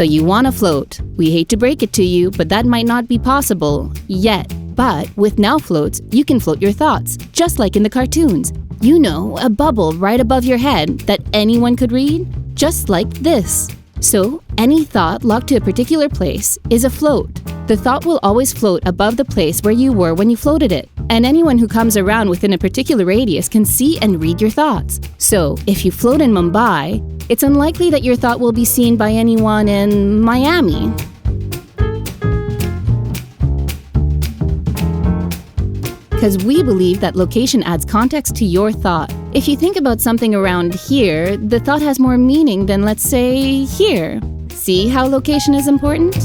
So you want to float. We hate to break it to you, but that might not be possible yet. But with NowFloats, you can float your thoughts, just like in the cartoons. You know, a bubble right above your head that anyone could read, just like this. So, any thought locked to a particular place is a float. The thought will always float above the place where you were when you floated it, and anyone who comes around within a particular radius can see and read your thoughts. So, if you float in Mumbai, it's unlikely that your thought will be seen by anyone in Miami. Because we believe that location adds context to your thought. If you think about something around here, the thought has more meaning than, let's say, here. See how location is important?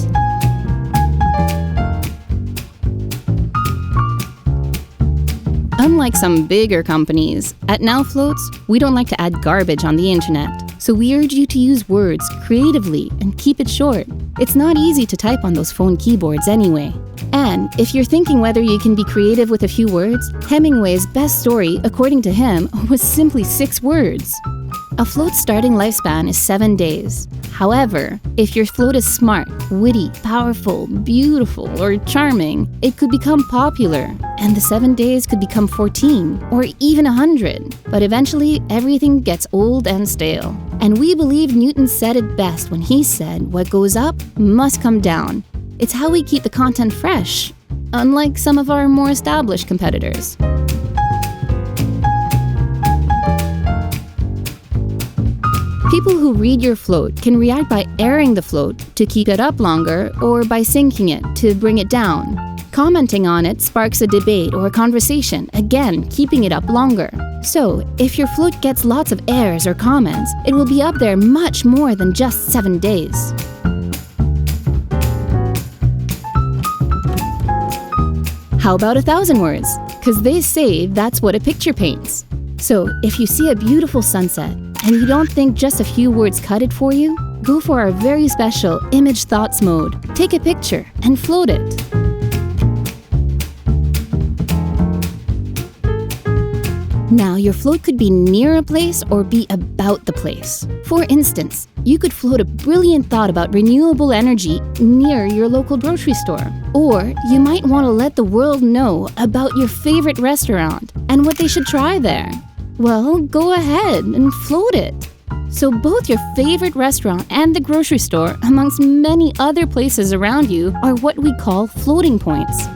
Unlike some bigger companies, at NowFloats, we don't like to add garbage on the internet. So we urge you to use words creatively and keep it short. It's not easy to type on those phone keyboards anyway. And if you're thinking whether you can be creative with a few words, Hemingway's best story, according to him, was simply 6 words. A float's starting lifespan is 7 days. However, if your float is smart, witty, powerful, beautiful, or charming, it could become popular, and the 7 days could become 14, or even 100. But eventually, everything gets old and stale. And we believe Newton said it best when he said, "What goes up must come down." It's how we keep the content fresh, unlike some of our more established competitors. People who read your float can react by airing the float to keep it up longer or by sinking it to bring it down. Commenting on it sparks a debate or a conversation, again, keeping it up longer. So, if your float gets lots of airs or comments, it will be up there much more than just 7 days. How about 1,000 words? Because they say that's what a picture paints. So, if you see a beautiful sunset and you don't think just a few words cut it for you, go for our very special Image Thoughts mode. Take a picture and float it. Now, your float could be near a place or be about the place. For instance, you could float a brilliant thought about renewable energy near your local grocery store. Or you might want to let the world know about your favorite restaurant and what they should try there. Well, go ahead and float it. So both your favorite restaurant and the grocery store, amongst many other places around you, are what we call floating points.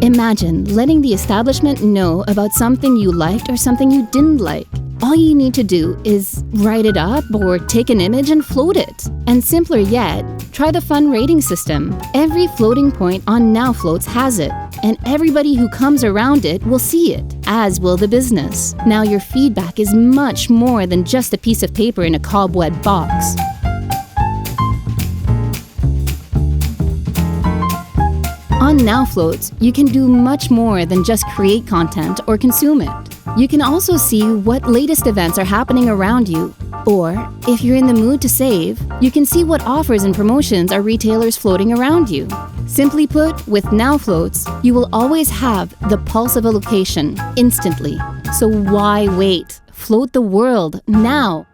Imagine letting the establishment know about something you liked or something you didn't like. All you need to do is write it up or take an image and float it. And simpler yet, try the fun rating system. Every floating point on NowFloats has it, and everybody who comes around it will see it, as will the business. Now your feedback is much more than just a piece of paper in a cobweb box. On NowFloats, you can do much more than just create content or consume it. You can also see what latest events are happening around you. Or, if you're in the mood to save, you can see what offers and promotions are retailers floating around you. Simply put, with NowFloats, you will always have the pulse of a location instantly. So why wait? Float the world now!